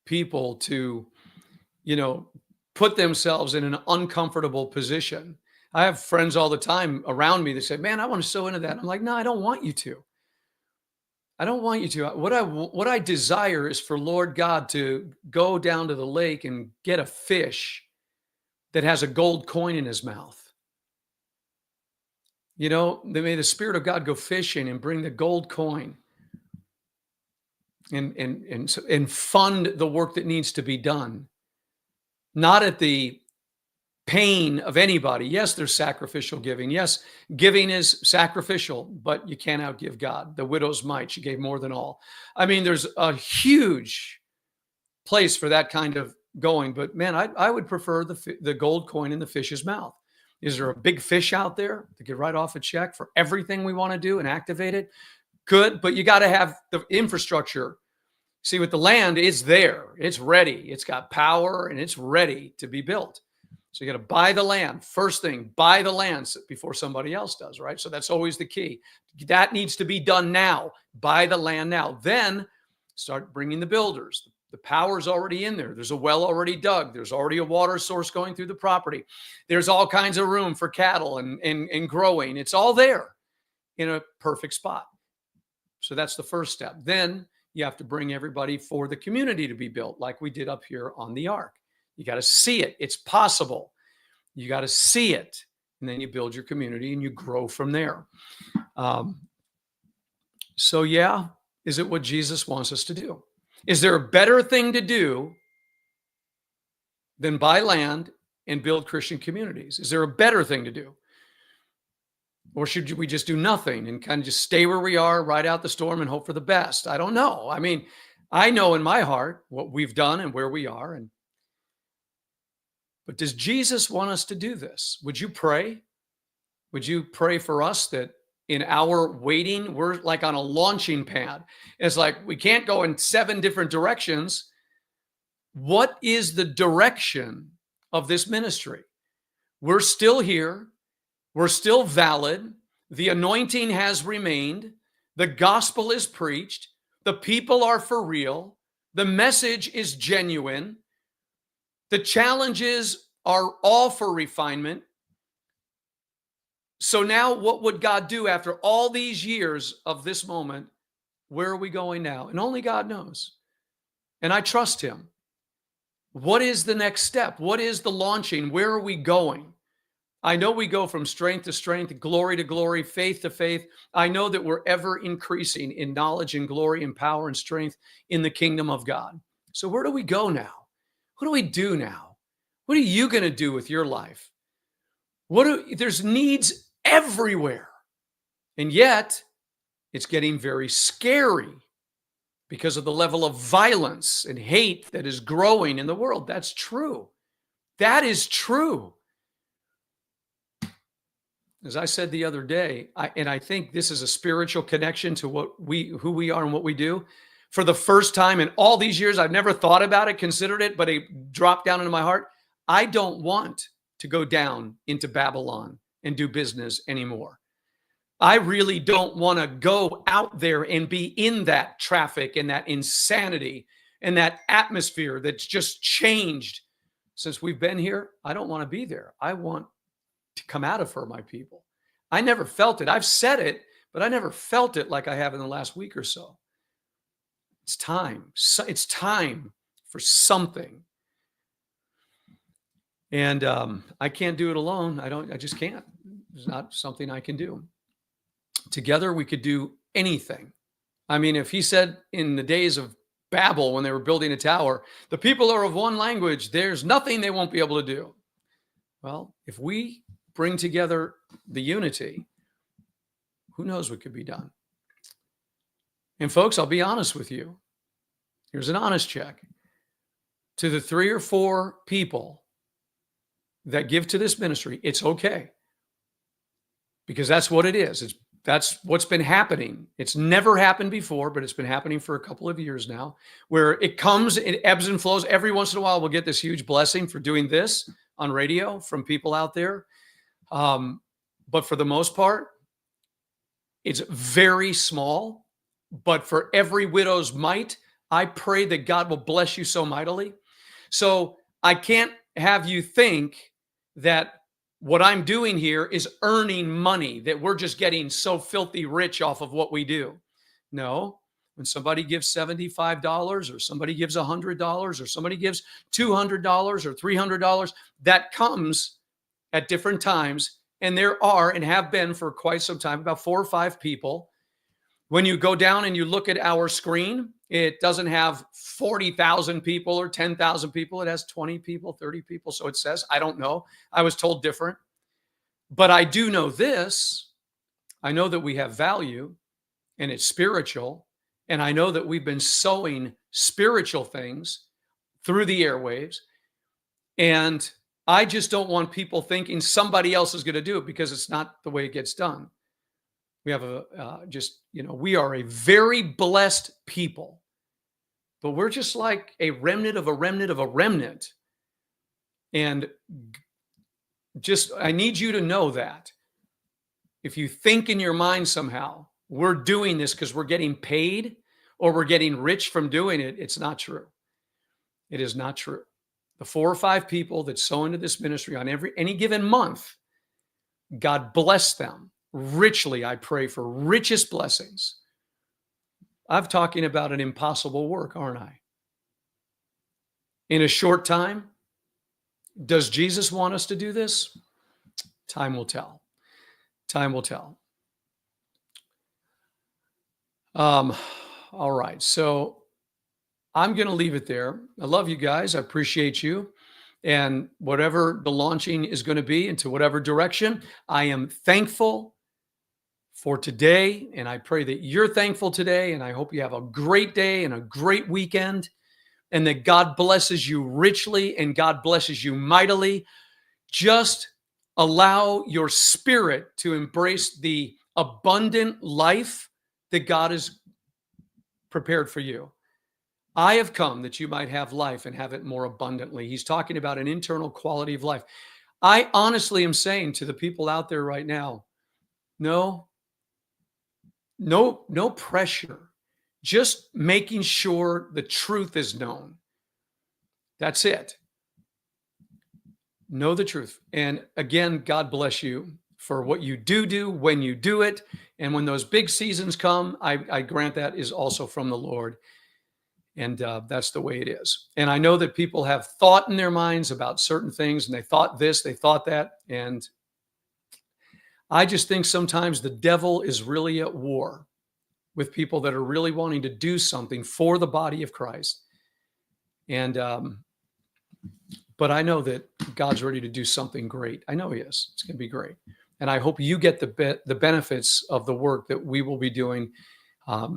people to, put themselves in an uncomfortable position. I have friends all the time around me that say, man, I want to sow into that. I'm like, no, I don't want you to. I don't want you to. What I desire is for Lord God to go down to the lake and get a fish that has a gold coin in his mouth. May the Spirit of God go fishing and bring the gold coin and fund the work that needs to be done. Not at the pain of anybody. Yes, there's sacrificial giving. Yes, giving is sacrificial, but you can't outgive God. The widow's mite, she gave more than all. I mean, there's a huge place for that kind of going, but man, I would prefer the gold coin in the fish's mouth. Is there a big fish out there to get right off a check for everything we want to do and activate it? Good, but you got to have the infrastructure. See, with the land, it's there. It's ready. It's got power and it's ready to be built. So you got to buy the land. First thing, buy the land before somebody else does, right? So that's always the key. That needs to be done now. Buy the land now. Then start bringing the builders. The power's already in there. There's a well already dug. There's already a water source going through the property. There's all kinds of room for cattle and growing. It's all there in a perfect spot. So that's the first step. Then you have to bring everybody for the community to be built like we did up here on the ark. You got to see it. It's possible. You got to see it. And then you build your community and you grow from there. So yeah, is it what Jesus wants us to do? Is there a better thing to do than buy land and build Christian communities? Is there a better thing to do? Or should we just do nothing and kind of just stay where we are, ride out the storm and hope for the best? I don't know. I mean, I know in my heart what we've done and where we are. But does Jesus want us to do this? Would you pray? Would you pray for us that in our waiting, we're like on a launching pad? It's like we can't go in 7 different directions. What is the direction of this ministry? We're still here. We're still valid. The anointing has remained. The gospel is preached. The people are for real. The message is genuine. The challenges are all for refinement. So now what would God do after all these years of this moment? Where are we going now? And only God knows. And I trust him. What is the next step? What is the launching? Where are we going? I know we go from strength to strength, glory to glory, faith to faith. I know that we're ever increasing in knowledge and glory and power and strength in the kingdom of God. So where do we go now? What do we do now? What are you going to do with your life? There's needs everywhere. And yet it's getting very scary because of the level of violence and hate that is growing in the world. That's true. That is true. As I said the other day, I think this is a spiritual connection to who we are and what we do. For the first time in all these years, I've never thought about it, considered it, but it dropped down into my heart. I don't want to go down into Babylon and do business anymore. I really don't want to go out there and be in that traffic and that insanity and that atmosphere that's just changed since we've been here. I don't want to be there. I want to come out of her, my people. I never felt it. I've said it, but I never felt it like I have in the last week or so. It's time. It's time for something. And I can't do it alone. I just can't. It's not something I can do. Together, we could do anything. I mean, if he said in the days of Babel, when they were building a tower, the people are of one language, there's nothing they won't be able to do. Well, if we bring together the unity, who knows what could be done? And folks, I'll be honest with you. Here's an honest check. To the 3 or 4 people that give to this ministry, it's okay. Because that's what it is. That's what's been happening. It's never happened before, but it's been happening for a couple of years now, where it comes, it ebbs and flows. Every once in a while, we'll get this huge blessing for doing this on radio from people out there. But for the most part, it's very small. But for every widow's mite, I pray that God will bless you so mightily. So I can't have you think that what I'm doing here is earning money, that we're just getting so filthy rich off of what we do. No, when somebody gives $75 or somebody gives $100 or somebody gives $200 or $300, that comes at different times. And there are and have been for quite some time, about 4 or 5 people. When you go down and you look at our screen, it doesn't have 40,000 people or 10,000 people. It has 20 people, 30 people. So it says, I don't know. I was told different. But I do know this. I know that we have value and it's spiritual. And I know that we've been sowing spiritual things through the airwaves. And I just don't want people thinking somebody else is going to do it, because it's not the way it gets done. We have we are a very blessed people, but we're just like a remnant of a remnant of a remnant. And I need you to know that if you think in your mind somehow we're doing this because we're getting paid or we're getting rich from doing it, it's not true. It is not true. The 4 or 5 people that sow into this ministry on any given month, God bless them richly. I pray for richest blessings. I'm talking about an impossible work, aren't I? In a short time, does Jesus want us to do this? Time will tell. Time will tell. All right. So I'm going to leave it there. I love you guys. I appreciate you. And whatever the launching is going to be into whatever direction, I am thankful for today. And I pray that you're thankful today. And I hope you have a great day and a great weekend, and that God blesses you richly and God blesses you mightily. Just allow your spirit to embrace the abundant life that God has prepared for you. I have come that you might have life and have it more abundantly. He's talking about an internal quality of life. I honestly am saying to the people out there right now, no pressure. Just making sure the truth is known. That's it. Know the truth. And again, God bless you for what you do when you do it. And when those big seasons come, I grant that is also from the Lord. And that's the way it is. And I know that people have thought in their minds about certain things, and they thought this, they thought that. And I just think sometimes the devil is really at war with people that are really wanting to do something for the body of Christ. And, but I know that God's ready to do something great. I know he is. It's going to be great. And I hope you get the benefits of the work that we will be doing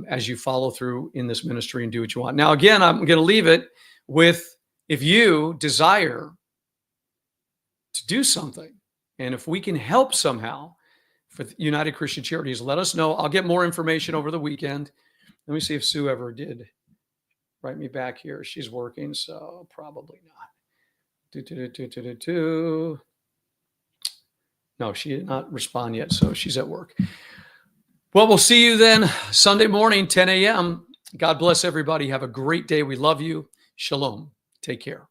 as you follow through in this ministry and do what you want. Now, again, I'm going to leave it with, if you desire to do something, and if we can help somehow for United Christian Charities, let us know. I'll get more information over the weekend. Let me see if Sue ever did write me back here. She's working, so probably not. No, she did not respond yet, so she's at work. Well, we'll see you then Sunday morning, 10 a.m. God bless everybody. Have a great day. We love you. Shalom. Take care.